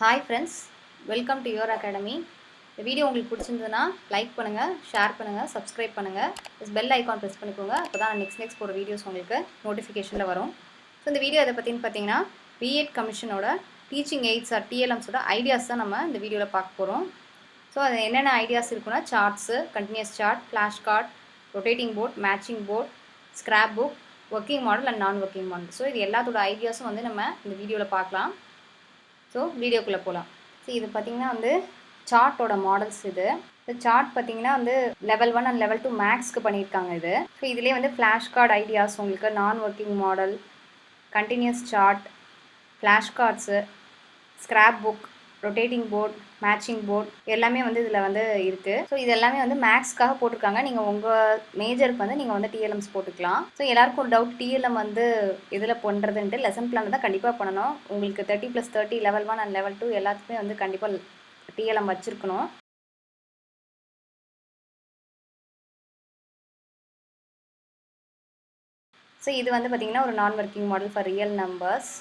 Hi friends, welcome to your academy. இந்த video உங்களுக்கு பிடிச்சிருந்ததுன்னா லைக் பண்ணுங்கள், ஷேர் பண்ணுங்கள், சப்ஸ்கிரைப் பண்ணுங்கள். பெல் ஐக்கான் ப்ரெஸ் பண்ணிக்கோங்க. அப்போ தான் நெக்ஸ்ட் போகிற வீடியோஸ் உங்களுக்கு நோட்டிஃபிகேஷனில் வரும். ஸோ இந்த வீடியோ எதை பற்றின்னு பார்த்தீங்கன்னா B.Ed கமிஷனோட டீச்சிங் எய்ட்ஸ் ஆர் TLMஸோட ஐடியாஸ் தான் நம்ம இந்த வீடியோவில் பார்க்க போகிறோம். ஸோ அது என்னென்ன ஐடியாஸ் இருக்குன்னா charts, continuous chart, flash card, rotating board, matching board, scrap book, working model and non working model. So இது எல்லாத்தோட ஐடியாஸும் வந்து நம்ம இந்த வீடியோவில் பார்க்கலாம். ஸோ வீடியோக்குள்ளே போகலாம். ஸோ இது பார்த்திங்கன்னா வந்து சார்ட்டோட மாடல்ஸ் இது. இந்த சார்ட் பார்த்திங்கன்னா வந்து லெவல் 1 அண்ட் லெவல் 2 மேக்ஸ்க்கு பண்ணியிருக்காங்க இது. ஸோ இதிலே வந்து ஃப்ளாஷ் கார்டு ஐடியாஸ் உங்களுக்கு non working model, continuous chart, flash cards, scrap book, rotating board, matching board எல்லாமே வந்து இதில் வந்து இருக்குது. ஸோ இது எல்லாமே வந்து மேக்ஸ்க்காக போட்டிருக்காங்க. நீங்கள் உங்கள் மேஜருக்கு வந்து நீங்கள் வந்து TLMs போட்டுக்கலாம். ஸோ எல்லாருக்கும் ஒரு டவுட், TLM வந்து இதில் பண்ணுறதுன்ட்டு லெசன் பிளான் தான் கண்டிப்பாக பண்ணணும். உங்களுக்கு 30+30 லெவல் 1 அண்ட் லெவல் 2 எல்லாத்துக்குமே வந்து கண்டிப்பாக TLM வச்சுருக்கணும். ஸோ இது வந்து பார்த்திங்கன்னா ஒரு நான் working model for real numbers.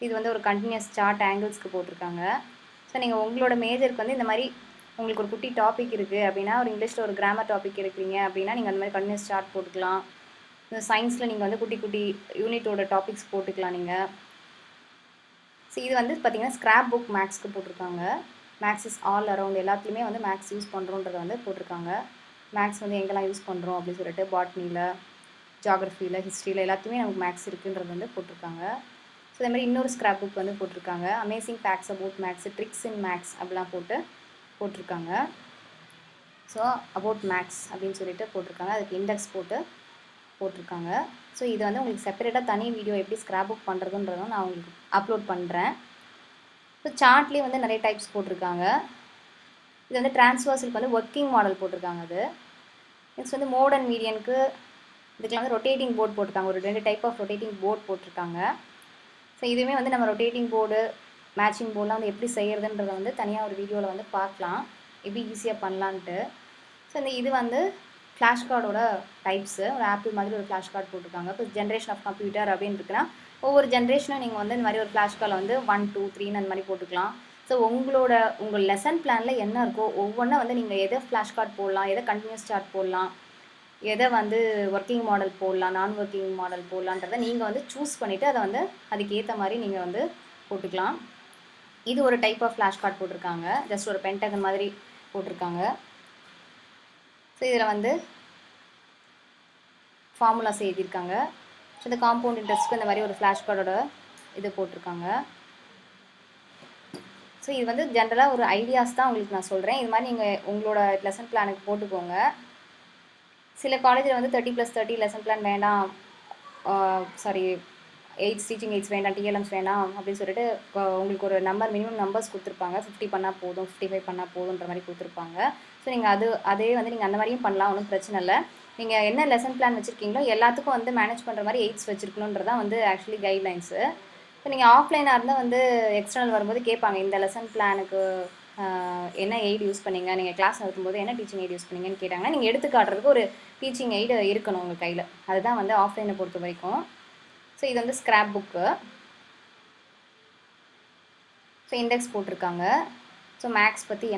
இது வந்து ஒரு கண்டினியூஸ் சார்ட் ஆங்கிள்ஸ்க்கு போட்டிருக்காங்க. ஸோ நீங்கள் உங்களோட மேஜருக்கு வந்து இந்த மாதிரி உங்களுக்கு ஒரு குட்டி டாபிக் இருக்குது அப்படின்னா, ஒரு இங்கிலீஷில் ஒரு கிராமர் டாபிக் இருக்கிறீங்க அப்படின்னா நீங்கள் அந்த மாதிரி கண்டினியூஸ் சார்ட் போட்டுக்கலாம். இந்த சயின்ஸில் நீங்கள் வந்து குட்டி குட்டி யூனிட்டோட டாபிக்ஸ் போட்டுக்கலாம் நீங்கள். ஸோ இது வந்து பார்த்திங்கன்னா ஸ்கிராப் புக் மேக்ஸ்க்கு போட்டிருக்காங்க. மேக்ஸ் இஸ் ஆல் அரவுண்ட், எல்லாத்துலேயுமே வந்து மேக்ஸ் யூஸ் பண்ணுறோன்றதை வந்து போட்டிருக்காங்க. மேக்ஸ் வந்து எங்கெல்லாம் யூஸ் பண்ணுறோம் அப்படின்னு சொல்லிட்டு பாட்னியில், ஜியாகிரஃபியில், ஹிஸ்ட்ரியில் எல்லாத்துலேயுமே நமக்கு மேக்ஸ் இருக்குன்றது வந்து போட்டிருக்காங்க. ஸோ அதே மாதிரி இன்னொரு ஸ்கிராப் புக் வந்து போட்டிருக்காங்க. Amazing facts about maths, tricks in maths அப்படிலாம் போட்டிருக்காங்க. ஸோ அபவுட் மேக்ஸ் அப்படின்னு சொல்லிட்டு போட்டிருக்காங்க. அதுக்கு இண்டெக்ஸ் போட்டிருக்காங்க. ஸோ இது வந்து உங்களுக்கு செப்பரேட்டாக தனி வீடியோ எப்படி ஸ்கிராப் புக் பண்ணுறதுன்றதும் நான் உங்களுக்கு அப்லோட் பண்ணுறேன். ஸோ சார்ட்லேயே வந்து நிறைய டைப்ஸ் போட்டிருக்காங்க. இது வந்து டிரான்ஸ்வர்ஸலுக்கு வந்து ஒர்க்கிங் மாடல் போட்டிருக்காங்க. அது நெக்ஸ்ட் வந்து மோட் அண்ட் மீடியனுக்கு இதுக்கெலாம் வந்து ரொட்டேட்டிங் போர்ட் போட்டிருக்காங்க. ஒரு 2 டைப் ஆஃப் ரொட்டேட்டிங் போர்ட் போட்டிருக்காங்க. ஸோ இதுவுமே வந்து நம்ம ரொட்டேட்டிங் போர்டு, மேட்சிங் போர்டெலாம் வந்து எப்படி செய்கிறதுன்றதை வந்து தனியாக ஒரு வீடியோவில் வந்து பார்க்கலாம், எப்படி ஈஸியாக பண்ணலான்ட்டு. ஸோ இது வந்து ஃப்ளாஷ் கார்டோட டைப்ஸு. ஒரு ஆப்பிள் மாதிரி ஒரு ஃப்ளாஷ் கார்டு போட்டிருக்காங்க. இப்போ ஜென்ரேஷன் ஆஃப் கம்ப்யூட்டர் அப்படின்னு இருக்குன்னா ஒவ்வொரு ஜென்ரேஷனும் நீங்கள் வந்து இந்த மாதிரி ஒரு ஃப்ளாஷ் கார்டில் வந்து 1, 2, 3 அந்த மாதிரி போட்டுக்கலாம். ஸோ உங்கள் லெசன் பிளானில் என்ன இருக்கோ ஒவ்வொன்றா வந்து நீங்கள் எதை ஃப்ளாஷ் கார்டு போடலாம், எதை கண்டினியூஸ் சார்ட் போடலாம், எதை வந்து ஒர்க்கிங் மாடல் போடலாம், நான் ஒர்க்கிங் மாடல் போடலான்றதை நீங்கள் வந்து சூஸ் பண்ணிவிட்டு அதை வந்து அதுக்கு ஏற்ற மாதிரி நீங்கள் வந்து போட்டுக்கலாம். இது ஒரு டைப் ஆஃப் ஃப்ளாஷ் கார்டு போட்டிருக்காங்க. ஜஸ்ட் ஒரு பென்டகன் மாதிரி போட்டிருக்காங்க. ஸோ இதில் வந்து ஃபார்முலாஸ் எழுதியிருக்காங்க. ஸோ இந்த காம்பவுண்ட் இன்ட்ரெஸ்ட்க்கு இந்த மாதிரி ஒரு ஃப்ளாஷ் கார்டோட இது போட்டிருக்காங்க. ஸோ இது வந்து ஜென்ரலாக ஒரு ஐடியாஸ் தான் உங்களுக்கு நான் சொல்கிறேன். இது மாதிரி நீங்கள் உங்களோட லெசன் பிளானுக்கு போட்டுக்கோங்க. சில காலேஜில் வந்து 30+30 லெசன் பிளான் வேண்டாம், டீச்சிங் எய்ட்ஸ் வேண்டாம், TLMs வேண்டாம் அப்படின்னு சொல்லிட்டு உங்களுக்கு ஒரு நம்பர், மினிமம் நம்பர்ஸ் கொடுத்துருப்பாங்க. 50 பண்ணால் போதும், 55 பண்ணால் போதுன்ற மாதிரி கொடுத்துருப்பாங்க. ஸோ நீங்கள் அதே வந்து நீங்கள் அந்த மாதிரியும் பண்ணலாம், ஒன்றும் பிரச்சனை இல்லை. நீங்கள் என்ன லெசன் பிளான் வச்சுருக்கீங்களோ எல்லாத்துக்கும் வந்து மேனேஜ் பண்ணுற மாதிரி எய்ட்ஸ் வச்சுருக்கணுன்றதான் வந்து ஆக்சுவலி கைட்லைன்ஸு. ஸோ நீங்கள் ஆஃப்லைனாக இருந்தால் வந்து எக்ஸ்டர்னல் வரும்போது கேட்பாங்க, இந்த லெசன் பிளானுக்கு என்ன எய்டு யூஸ் பண்ணிங்க, நீங்கள் கிளாஸ் நடத்தும்போது என்ன டீச்சிங் எய்டு யூஸ் பண்ணிங்கன்னு கேட்டாங்கன்னா நீங்கள் எடுத்து காட்டுறதுக்கு ஒரு டீச்சிங் எய்டு இருக்கணும் உங்கள் கையில். அதுதான் வந்து ஆஃப்லைனை பொறுத்த வரைக்கும். ஸோ இது வந்து ஸ்கிராப் புக்கு. ஸோ இண்டெக்ஸ் போட்டிருக்காங்க. ஸோ மேக்ஸ் பற்றி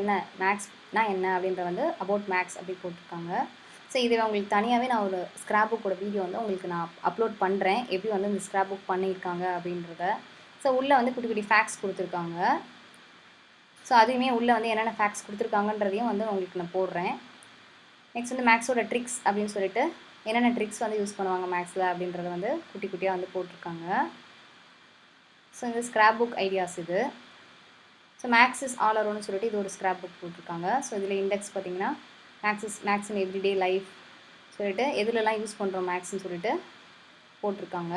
மேக்ஸ்னா என்ன அப்படின்ற வந்து அபவுட் மேக்ஸ் அப்படி போட்டிருக்காங்க. ஸோ இது உங்களுக்கு தனியாகவே நான் ஒரு ஸ்கிராப் புக்கோட வீடியோ வந்து உங்களுக்கு நான் அப்லோட் பண்ணுறேன், எப்படி வந்து இந்த ஸ்கிராப் புக் பண்ணியிருக்காங்க அப்படின்றத. ஸோ உள்ளே வந்து குட்டி குட்டி ஃபேக்ட்ஸ் கொடுத்துருக்காங்க. ஸோ அதுவுமே உள்ளே வந்து என்னென்ன ஃபேக்ட்ஸ் கொடுத்துருக்காங்கன்றதையும் வந்து உங்களுக்கு நான் போடுறேன். நெக்ஸ்ட் வந்து மேக்ஸோட ட்ரிக்ஸ் அப்படின்னு சொல்லிட்டு என்னென்ன ட்ரிக்ஸ் வந்து யூஸ் பண்ணுவாங்க மேக்ஸில் அப்படின்றத வந்து குட்டி குட்டியாக வந்து போட்டிருக்காங்க. ஸோ இந்த ஸ்கிராப் புக் ஐடியாஸ் இது. ஸோ மேக்ஸ் இஸ் ஆல் அரவுண்ட்னு சொல்லிட்டு இது ஒரு ஸ்கிராப் புக் போட்டிருக்காங்க. ஸோ இதில் இண்டெக்ஸ் பார்த்தீங்கன்னா மேக்ஸ் இன் எவ்ரிடே லைஃப் சொல்லிட்டு எதுலலாம் யூஸ் பண்ணுறோம் மேக்ஸ்ன்னு சொல்லிட்டு போட்டிருக்காங்க.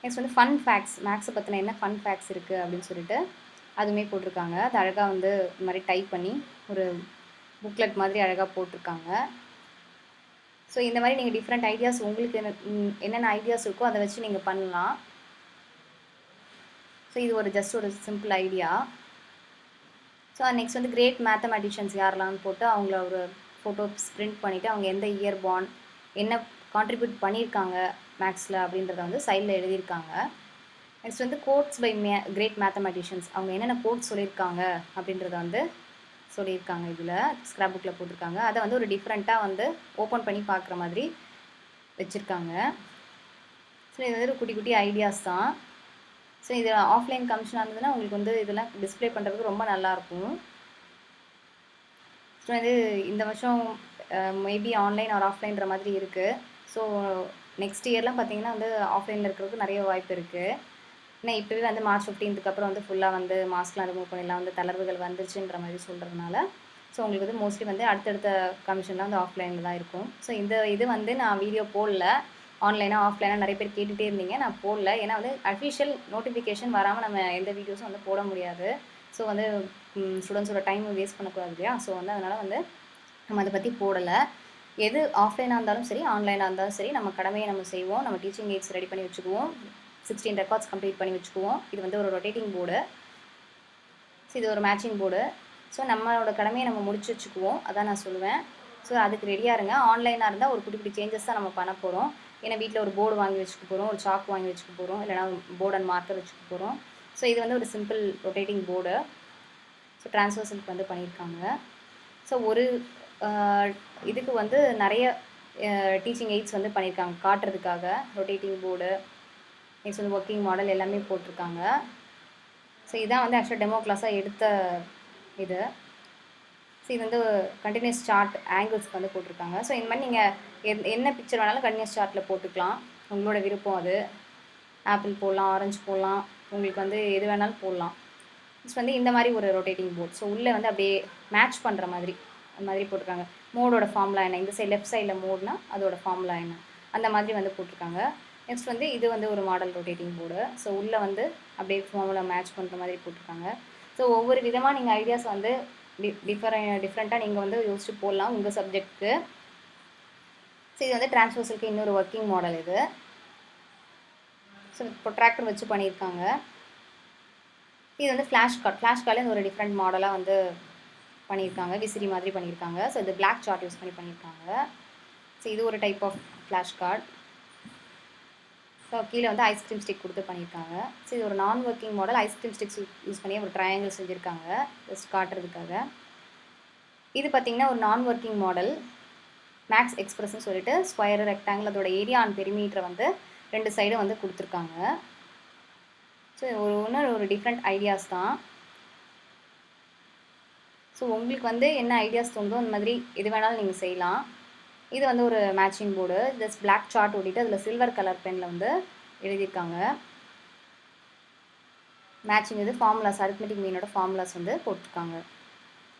நெக்ஸ்ட் வந்து ஃபன் ஃபேக்ட்ஸ், மேக்ஸை பற்றின என்ன ஃபன் ஃபேக்ட்ஸ் இருக்குது அப்படின்னு சொல்லிட்டு அதுவுமே போட்டிருக்காங்க. அது அழகாக வந்து இந்த மாதிரி டைப் பண்ணி ஒரு புக்லெட் மாதிரி அழகாக போட்டிருக்காங்க. ஸோ இந்த மாதிரி நீங்கள் டிஃப்ரெண்ட் ஐடியாஸ் உங்களுக்கு என்னென்ன ஐடியாஸ் இருக்கோ அதை வச்சு நீங்கள் பண்ணலாம். ஸோ இது ஒரு ஜஸ்ட் ஒரு சிம்பிள் ஐடியா. ஸோ நெக்ஸ்ட் வந்து கிரேட் மேத்தமெட்டிஷியன்ஸ் யாரெல்லாம்னு போட்டு அவங்கள ஒரு ஃபோட்டோ பிரிண்ட் பண்ணிவிட்டு அவங்க எந்த இயர் பார்ன், என்ன கான்ட்ரிபியூட் பண்ணியிருக்காங்க மேக்ஸில் அப்படின்றத வந்து சைடில் எழுதியிருக்காங்க. நெக்ஸ்ட் வந்து கோட்ஸ் பை கிரேட் மேத்தமெட்டிஷியன்ஸ். அவங்க என்னென்ன கோட்ஸ் சொல்லியிருக்காங்க அப்படின்றத வந்து சொல்லியிருக்காங்க. இதில் ஸ்க்ராப் புக்கில் போட்டிருக்காங்க. அதை வந்து ஒரு டிஃப்ரெண்ட்டாக வந்து ஓப்பன் பண்ணி பார்க்குற மாதிரி வச்சுருக்காங்க. ஸோ இது வந்து ஒரு குட்டி குட்டி ஐடியாஸ் தான். ஸோ இது ஆஃப்லைன் கமிஷனாக இருந்ததுன்னா உங்களுக்கு வந்து இதெல்லாம் டிஸ்பிளே பண்ணுறதுக்கு ரொம்ப நல்லாயிருக்கும். ஸோ இது இந்த வருஷம் மேபி ஆன்லைன் ஆர் ஆஃப்லைன்ற மாதிரி இருக்குது. ஸோ நெக்ஸ்ட் இயர்லாம் பார்த்தீங்கன்னா வந்து ஆஃப்லைனில் இருக்கிறதுக்கு நிறைய வாய்ப்பு இருக்குது. ஏன்னா இப்போவே வந்து மார்ச் 15க்கு அப்புறம் வந்து ஃபுல்லாக வந்து மாஸ்க்லாம் ரிமூவ் பண்ணிடலாம், வந்து தளர்வுகள் வந்துருச்சுன்ற மாதிரி சொல்கிறதுனால ஸோ உங்களுக்கு வந்து மோஸ்ட்லி வந்து அடுத்தடுத்த கமிஷன்லாம் வந்து ஆஃப்லைனில் தான் இருக்கும். ஸோ இது வந்து நான் வீடியோ போடல, ஆன்லைனாக ஆஃப்லைனாக நிறைய பேர் கேட்டுகிட்டே இருந்தீங்க, நான் போடல. ஏன்னா வந்து அஃபிஷியல் நோட்டிஃபிகேஷன் வராமல் நம்ம எந்த வீடியோஸும் வந்து போட முடியாது. ஸோ வந்து ஸ்டூடெண்ட்ஸோட டைம் வேஸ்ட் பண்ணக்கூடாது இல்லையா? ஸோ வந்து அதனால் வந்து நம்ம அதை பற்றி போடலை. எது ஆஃப்லைனாக இருந்தாலும் சரி, ஆன்லைனாக இருந்தாலும் சரி, நம்ம கடமையை நம்ம செய்வோம். நம்ம டீச்சிங் எய்ட்ஸ் ரெடி பண்ணி வச்சுக்குவோம், 16 ரெக்கார்ட்ஸ் கம்ப்ளீட் பண்ணி வச்சுக்குவோம். இது வந்து ஒரு ரொட்டேட்டிங் போர்டு. ஸோ இது ஒரு மேட்சிங் போர்டு. ஸோ நம்மளோட கடமையை நம்ம முடிச்சு வச்சுக்குவோம், அதான் நான் சொல்லுவேன். ஸோ அதுக்கு ரெடியாக இருங்க. ஆன்லைனாக இருந்தால் ஒரு குட்டி குட்டி சேஞ்சஸ் தான் நம்ம பண்ண போகிறோம். ஏன்னா வீட்டில் ஒரு போர்டு வாங்கி வச்சுக்க போகிறோம், ஒரு சாக் வாங்கி வச்சுக்க போகிறோம், இல்லைனா போர்டு அண்ட் மார்க்கர் வச்சுக்க போகிறோம். ஸோ இது வந்து ஒரு சிம்பிள் ரொட்டேட்டிங் போர்டு. ஸோ ட்ரான்ஸ்வர்சலுக்கு வந்து பண்ணியிருக்காங்க. ஸோ ஒரு இதுக்கு வந்து நிறைய டீச்சிங் எய்ட்ஸ் வந்து பண்ணியிருக்காங்க காட்டுறதுக்காக. ரொட்டேட்டிங் போர்டு, நெக்ஸ்ட் வந்து ஒர்க்கிங் மாடல் எல்லாமே போட்டிருக்காங்க. ஸோ இதான் வந்து ஆக்சுவலாக டெமோ கிளாஸாக எடுத்த இது. ஸோ இது வந்து கண்டினியூஸ் சார்ட் ஆங்கிள்ஸ்க்கு வந்து போட்டிருக்காங்க. ஸோ இந்த மாதிரி நீங்கள் என்ன பிக்சர் வேணாலும் கண்டினியூஸ் சார்ட்டில் போட்டுக்கலாம், உங்களோட விருப்பம் அது. ஆப்பிள் போடலாம், ஆரஞ்சு போடலாம், உங்களுக்கு வந்து எது வேணாலும் போடலாம். நெக்ஸ்ட் வந்து இந்த மாதிரி ஒரு ரொட்டேட்டிங் போர்ட். ஸோ உள்ளே வந்து அப்படியே மேட்ச் பண்ணுற மாதிரி அந்த மாதிரி போட்டிருக்காங்க. மோடோட ஃபார்முலா என்ன, இந்த சைடு லெஃப்ட் சைடில் மோட்னா அதோட ஃபார்முலா என்ன, அந்த மாதிரி வந்து போட்டிருக்காங்க. நெக்ஸ்ட் வந்து இது வந்து ஒரு மாடல் ரொட்டேட்டிங் போர்டு. ஸோ உள்ளே வந்து அப்படியே ஃபார்முலா மேட்ச் பண்ணுற மாதிரி போட்டிருக்காங்க. ஸோ ஒவ்வொரு விதமாக நீங்கள் ஐடியாஸ் வந்து டிஃப்ரெண்ட்டாக நீங்கள் வந்து யோசிச்சு போடலாம் உங்கள் சப்ஜெக்ட்டுக்கு. ஸோ இது வந்து ட்ரான்ஸ்வர்சலுக்கு இன்னொரு ஒர்க்கிங் மாடல் இது. ஸோ ப்ரொட்ராக்டர் வச்சு பண்ணியிருக்காங்க. இது வந்து ஃப்ளாஷ் கார்டில் ஒரு டிஃப்ரெண்ட் மாடலாக வந்து பண்ணியிருக்காங்க, விசிறி மாதிரி பண்ணியிருக்காங்க. ஸோ இது பிளாக் சார்ட் யூஸ் பண்ணியிருக்காங்க. ஸோ இது ஒரு type of flash card. So கீழே வந்து ஐஸ்கிரீம் ஸ்டிக் கொடுத்து பண்ணியிருக்காங்க. ஸோ இது ஒரு நான் working model. Ice cream sticks use பண்ணி ஒரு ட்ரையாங்கிள் செஞ்சுருக்காங்க ஜஸ்ட் காட்டுறதுக்காக. இது பார்த்திங்கன்னா ஒரு நான் ஒர்க்கிங் மாடல். மேக்ஸ் எக்ஸ்பிரஸ்ன்னு சொல்லிட்டு ஸ்கொயர், ரெக்டாங்கிள், அதோட ஏரியா அண்ட் பெரிமீட்டரை வந்து 2 சைடும் வந்து கொடுத்துருக்காங்க. ஸோ ஒரு டிஃப்ரெண்ட் ஐடியாஸ் தான். ஸோ உங்களுக்கு வந்து என்ன ஐடியாஸ் தோணுதோ அந்த மாதிரி எது வேணாலும் நீங்கள் செய்யலாம். இது வந்து ஒரு matching board. Just black chart ஓட்டிட்டு அதில் சில்வர் கலர் பெனில் வந்து எழுதியிருக்காங்க. மேட்சிங் இது ஃபார்முலாஸ், அரித்மெட்டிக் மீனோட ஃபார்முலாஸ் வந்து போட்டிருக்காங்க.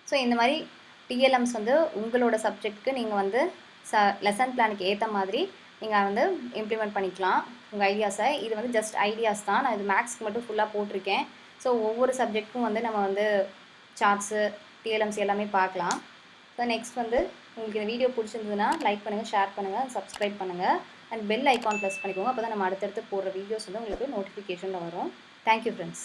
ஸோ இந்த மாதிரி டிஎல்எம்ஸ் வந்து உங்களோட சப்ஜெக்ட்டுக்கு நீங்கள் வந்து லெசன் பிளானுக்கு ஏற்ற மாதிரி நீங்கள் வந்து இம்ப்ளிமெண்ட் பண்ணிக்கலாம் உங்கள் ஐடியாஸை. இது வந்து ஜஸ்ட் ஐடியாஸ் தான். நான் இது மேக்ஸ்க்கு மட்டும் ஃபுல்லாக போட்டிருக்கேன். ஸோ ஒவ்வொரு சப்ஜெக்ட்டுக்கும் வந்து நம்ம வந்து சார்ட்ஸு, டிஎல்எம்ஸ் எல்லாமே பார்க்கலாம். ஸோ நெக்ஸ்ட் வந்து உங்களுக்கு இந்த வீடியோ பிடிச்சிருந்ததுன்னா லைக் பண்ணுங்கள், ஷேர் பண்ணுங்கள், சப்ஸ்கிரைப் பண்ணுங்கள் அண்ட் பெல் ஐக்கான் ப்ரெஸ் பண்ணிக்கோங்க. அப்போ தான் நம்ம அடுத்தடுத்து போடுற வீடியோஸ் வந்து உங்களுக்கு நோட்டிஃபிகேஷனில் வரும். Thank you friends.